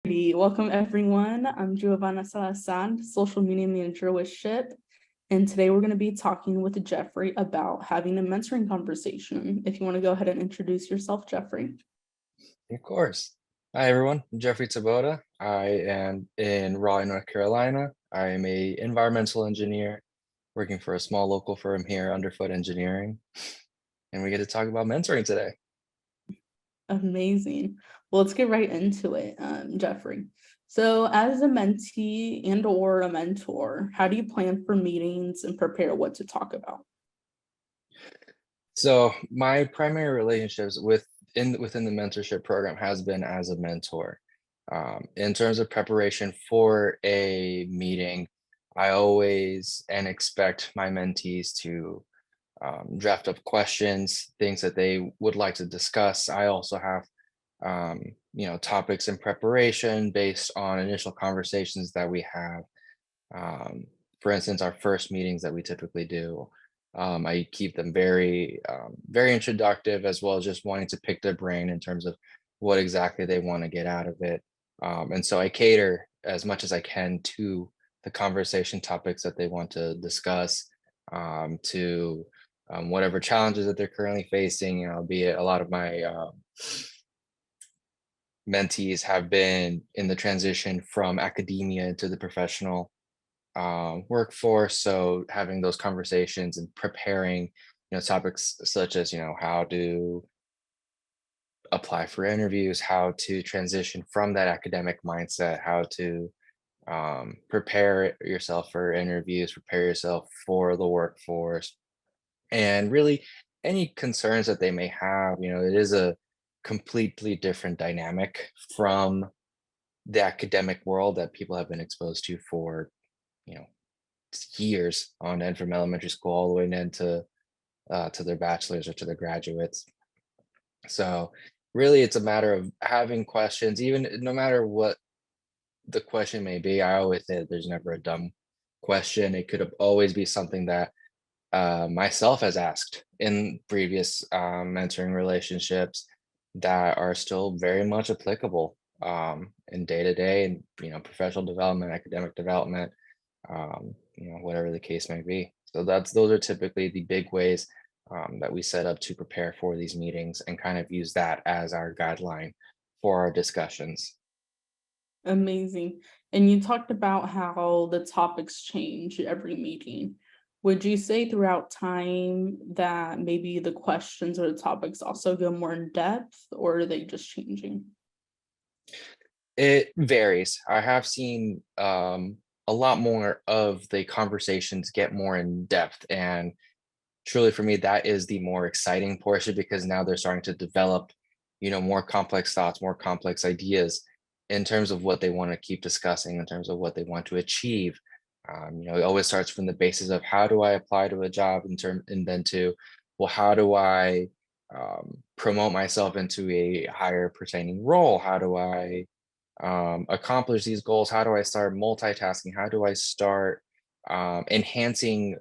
Welcome everyone. I'm Giovanna Salazar, social media manager with SHPE. And today we're going to be talking with Jeffrey about having a mentoring conversation. If you want to go ahead and introduce yourself, Jeffrey. Of course. Hi, everyone. I'm Jeffrey Tabota. I am in Raleigh, North Carolina. I am a environmental engineer working for a small local firm here, Underfoot Engineering. And we get to talk about mentoring today. Amazing. Well, let's get right into it, Jeffrey. So as a mentee and or a mentor, how do you plan for meetings and prepare what to talk about? So my primary relationships within the mentorship program has been as a mentor. In terms of preparation for a meeting, I always and expect my mentees to draft up questions, things that they would like to discuss. I also have, topics in preparation based on initial conversations that we have. For instance, our first meetings that we typically do, I keep them very introductive, as well as just wanting to pick their brain in terms of what exactly they want to get out of it. And so I cater as much as I can to the conversation topics that they want to discuss, to whatever challenges that they're currently facing. Be it a lot of my mentees have been in the transition from academia to the professional workforce. So having those conversations and preparing, topics such as, how to apply for interviews, how to transition from that academic mindset, how to prepare yourself for interviews, prepare yourself for the workforce, and really any concerns that they may have. It is a completely different dynamic from the academic world that people have been exposed to for, you know, years on end from elementary school all the way into to their bachelor's or to their graduates. So really it's a matter of having questions, even no matter what the question may be. I always say that there's never a dumb question. It could always be something that myself has asked in previous mentoring relationships that are still very much applicable in day to day and professional development, academic development, whatever the case may be. So those are typically the big ways that we set up to prepare for these meetings and kind of use that as our guideline for our discussions. Amazing. And you talked about how the topics change every meeting. Would you say throughout time that maybe the questions or the topics also go more in depth, or are they just changing? It varies. I have seen a lot more of the conversations get more in depth, and truly for me, that is the more exciting portion because now they're starting to develop, more complex thoughts, more complex ideas in terms of what they want to keep discussing, in terms of what they want to achieve. It always starts from the basis of how do I apply to a job and then to, well, how do I promote myself into a higher pertaining role? How do I accomplish these goals? How do I start multitasking? How do I start enhancing,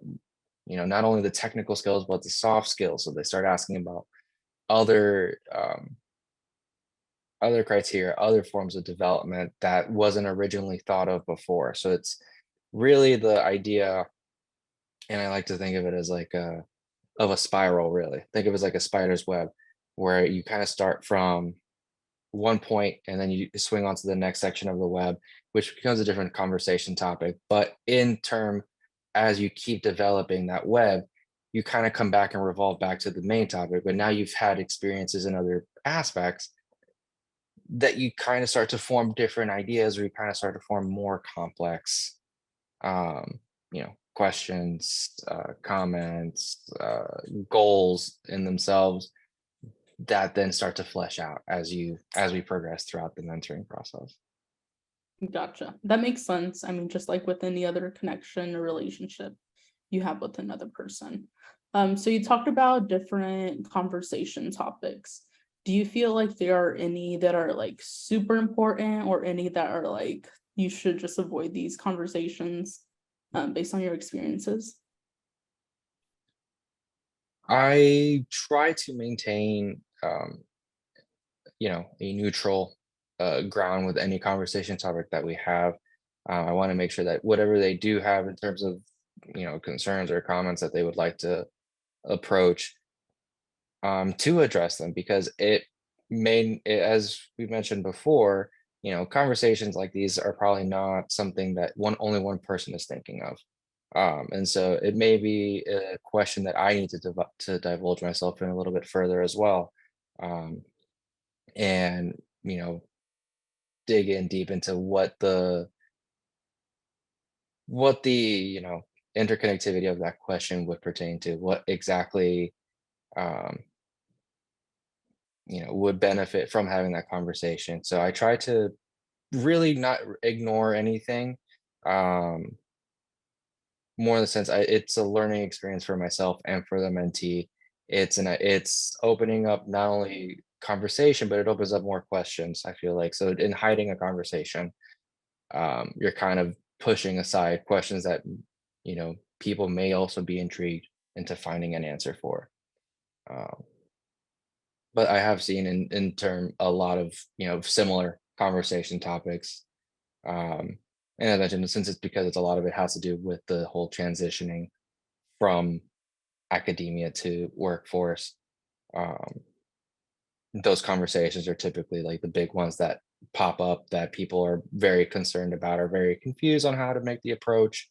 not only the technical skills but the soft skills? So they start asking about other other criteria, other forms of development that wasn't originally thought of before. So it's really the idea, and I like to think of it as like a spiral. Really, think of it as like a spider's web, where you kind of start from one point and then you swing on to the next section of the web, which becomes a different conversation topic. But in term, as you keep developing that web, you kind of come back and revolve back to the main topic. But now you've had experiences in other aspects that you kind of start to form different ideas, or you kind of start to form more complex questions, comments, goals in themselves that then start to flesh out as we progress throughout the mentoring process. Gotcha. That makes sense. I mean, just like with any other connection or relationship you have with another person. So you talked about different conversation topics. Do you feel like there are any that are like super important or any that are like you should just avoid these conversations based on your experiences? I try to maintain a neutral ground with any conversation topic that we have. I want to make sure that whatever they do have in terms of concerns or comments that they would like to approach, to address them, because as we mentioned before, conversations like these are probably not something that only one person is thinking of. And so it may be a question that I need to divulge myself in a little bit further as well. Um, and dig in deep into what the interconnectivity of that question would pertain to, what exactly um, would benefit from having that conversation. So I try to really not ignore anything. Um, More in the sense, it's a learning experience for myself and for the mentee. It's opening up not only conversation, but it opens up more questions, I feel like. So in hiding a conversation, you're kind of pushing aside questions that people may also be intrigued into finding an answer for. Um, but I have seen in term a lot of similar conversation topics. Um, and as I mentioned, since it's because it's a lot of it has to do with the whole transitioning from academia to workforce. Um, those conversations are typically like the big ones that pop up that people are very concerned about, or very confused on how to make the approach.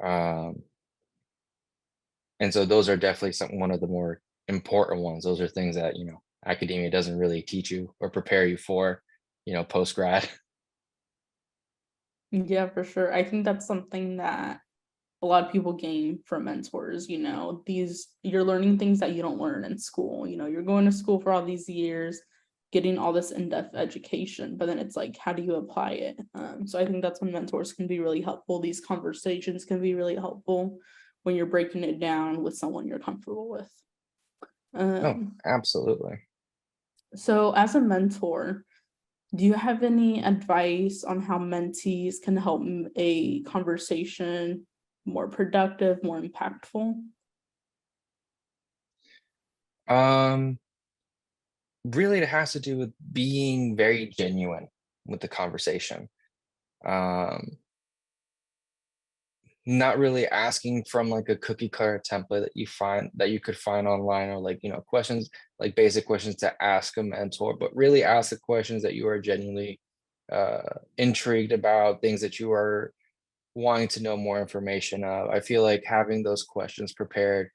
Um, and so those are definitely one of the more important ones. Those are things that academia doesn't really teach you or prepare you for, post grad. Yeah, for sure. I think that's something that a lot of people gain from mentors, these you're learning things that you don't learn in school. You're going to school for all these years, getting all this in-depth education, but then it's like, how do you apply it? So I think that's when mentors can be really helpful. These conversations can be really helpful when you're breaking it down with someone you're comfortable with. Oh, Um, absolutely. so as a mentor, do you have any advice on how mentees can help a conversation more productive, more impactful? Um, Really, it has to do with being very genuine with the conversation. Um, Not really asking from like a cookie cutter template that you could find online, or like questions, like basic questions to ask a mentor, but really ask the questions that you are genuinely intrigued about, things that you are wanting to know more information of. I feel like having those questions prepared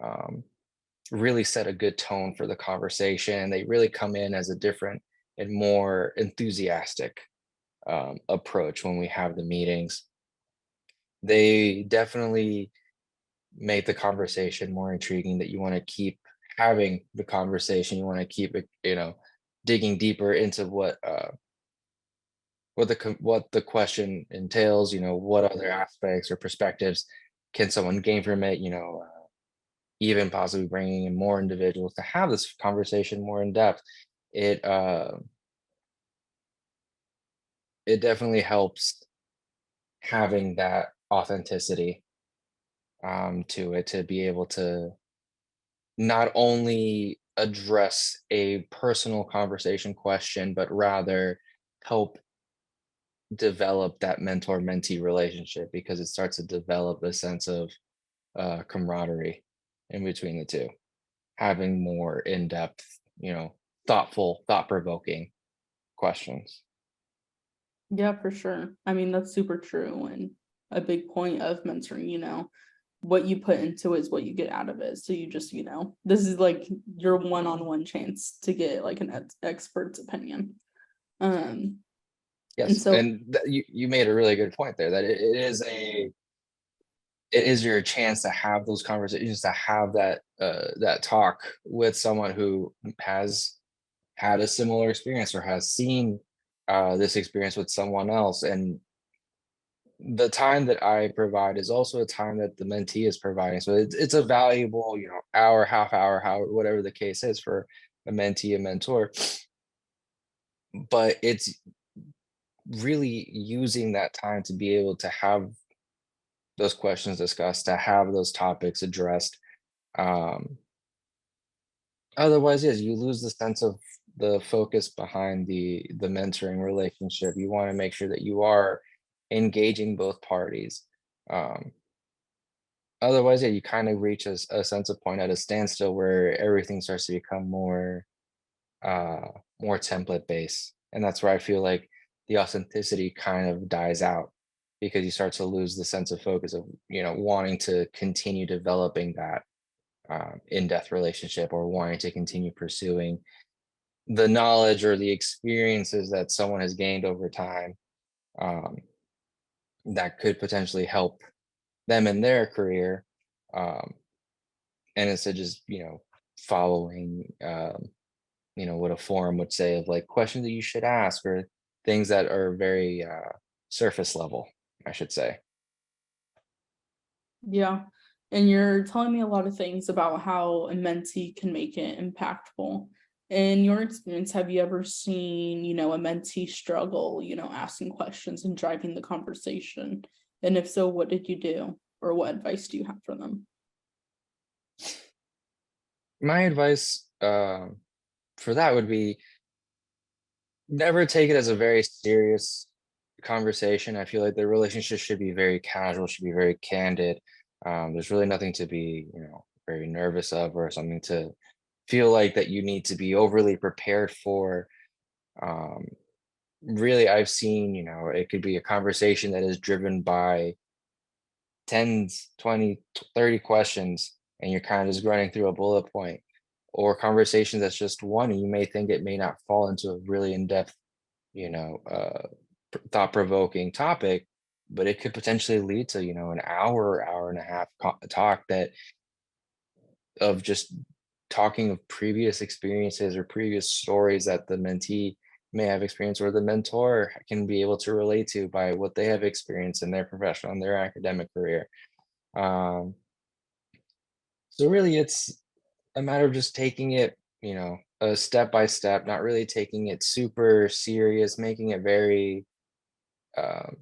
um, really set a good tone for the conversation. They really come in as a different and more enthusiastic approach when we have the meetings. They definitely make the conversation more intriguing, that you want to keep having the conversation. You want to keep it, digging deeper into what the question entails. What other aspects or perspectives can someone gain from it? Even possibly bringing in more individuals to have this conversation more in depth. It it definitely helps having that authenticity to it, to be able to not only address a personal conversation question, but rather help develop that mentor mentee relationship, because it starts to develop a sense of camaraderie in between the two, having more in-depth, thoughtful, thought-provoking questions. Yeah, for sure. I mean, that's super true. And a big point of mentoring, what you put into it is what you get out of it. So you just, this is like your one-on-one chance to get like an expert's opinion. Um, and Yes, so, and you made a really good point there, that it is your chance to have those conversations, to have that talk with someone who has had a similar experience, or has seen this experience with someone else. And the time that I provide is also a time that the mentee is providing. So it's a valuable, hour, half hour, hour, whatever the case is for a mentee and mentor. But it's really using that time to be able to have those questions discussed, to have those topics addressed. Um, Otherwise, yes, you lose the sense of the focus behind the mentoring relationship. You want to make sure that you are engaging both parties. Um, Otherwise, yeah, you kind of reach a sense of point at a standstill where everything starts to become uh more template based. And that's where I feel like the authenticity kind of dies out because you start to lose the sense of focus of, wanting to continue developing that in-depth relationship or wanting to continue pursuing the knowledge or the experiences that someone has gained over time, um, that could potentially help them in their career. Um, and instead of just, following, what a forum would say of like questions that you should ask or things that are very surface level, I should say. Yeah. And you're telling me a lot of things about how a mentee can make it impactful. In your experience, have you ever seen, a mentee struggle, asking questions and driving the conversation? And if so, what did you do? Or what advice do you have for them? My advice for that would be never take it as a very serious conversation. I feel like the relationship should be very casual, should be very candid. There's really nothing to be, very nervous of or something to feel like that you need to be overly prepared for. Um, Really, I've seen, it could be a conversation that is driven by tens, 20, 30 questions, and you're kind of just running through a bullet point, or conversation that's just one, and you may think it may not fall into a really in-depth, you know, uh, thought-provoking topic, but it could potentially lead to, an hour, hour and a half talk that of just talking of previous experiences or previous stories that the mentee may have experienced or the mentor can be able to relate to by what they have experienced in their professional and their academic career. Um, so really it's a matter of just taking it, a step by step, not really taking it super serious, making it very um,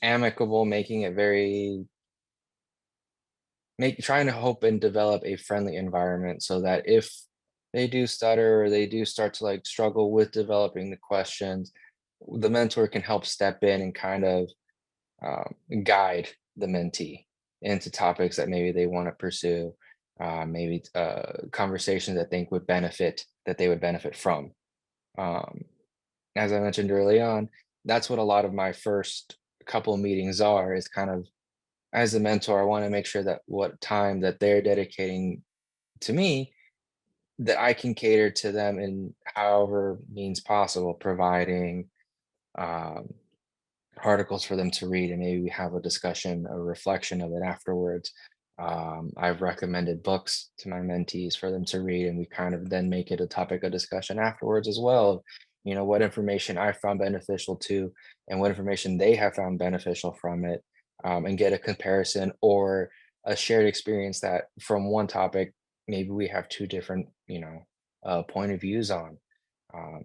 amicable, making it very trying to hope and develop a friendly environment so that if they do stutter or they do start to like struggle with developing the questions, the mentor can help step in and kind of guide the mentee into topics that maybe they want to pursue, maybe conversations that think would benefit that they would benefit from. Um, as I mentioned early on, that's what a lot of my first couple meetings are. Is kind of as a mentor, I want to make sure that what time that they're dedicating to me, that I can cater to them in however means possible, providing um, articles for them to read, and maybe we have a discussion, a reflection of it afterwards. I've recommended books to my mentees for them to read, and we kind of then make it a topic of discussion afterwards as well. What information I found beneficial to, and what information they have found beneficial from it, and get a comparison or a shared experience that from one topic, maybe we have two different, point of views on. Um,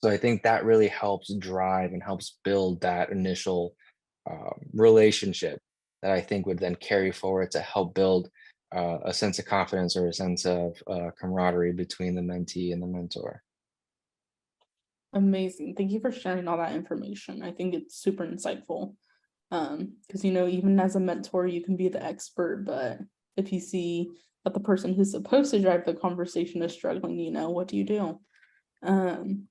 so I think that really helps drive and helps build that initial relationship that I think would then carry forward to help build a sense of confidence or a sense of camaraderie between the mentee and the mentor. Amazing. Thank you for sharing all that information. I think it's super insightful. Because even as a mentor, you can be the expert, but if you see that the person who's supposed to drive the conversation is struggling, what do you do? Um,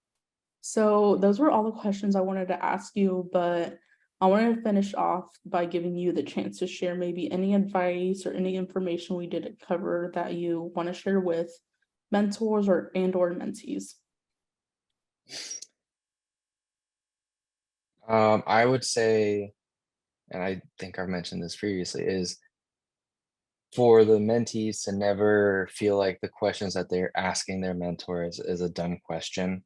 so those were all the questions I wanted to ask you, but I wanted to finish off by giving you the chance to share maybe any advice or any information we didn't cover that you want to share with mentors or mentees. I would say, and I think I've mentioned this previously, is for the mentees to never feel like the questions that they're asking their mentor is a dumb question.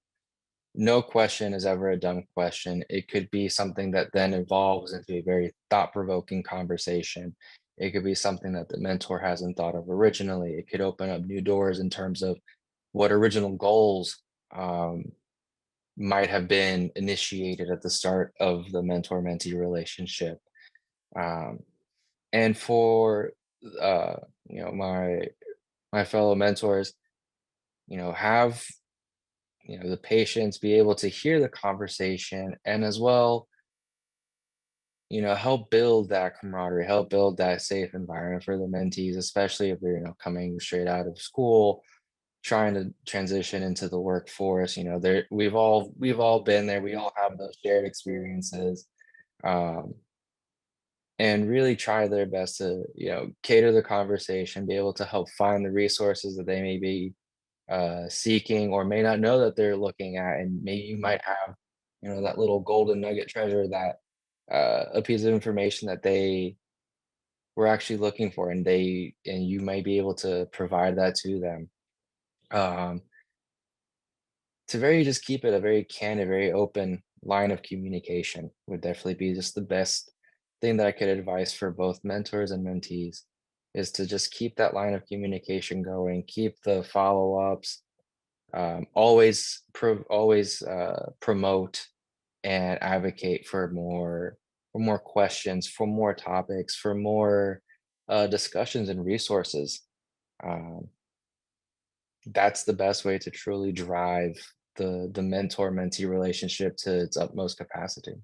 No question is ever a dumb question. It could be something that then evolves into a very thought-provoking conversation. It could be something that the mentor hasn't thought of originally. It could open up new doors in terms of what original goals um, might have been initiated at the start of the mentor-mentee relationship. Um, and for uh, my my fellow mentors, have, the patience, be able to hear the conversation, and as well, help build that camaraderie, help build that safe environment for the mentees, especially if they're, coming straight out of school, trying to transition into the workforce. There we've all been there. We all have those shared experiences. Um, and really try their best to, cater the conversation, be able to help find the resources that they may be seeking or may not know that they're looking at. And maybe you might have, that little golden nugget treasure, that a piece of information that they were actually looking for, and you might be able to provide that to them. Um, to very just keep it a very candid, very open line of communication would definitely be just the best thing that I could advise for both mentors and mentees, is to just keep that line of communication going, keep the follow-ups, always promote and advocate for more questions, for more topics, for more discussions and resources. Um, that's the best way to truly drive the mentor mentee relationship to its utmost capacity.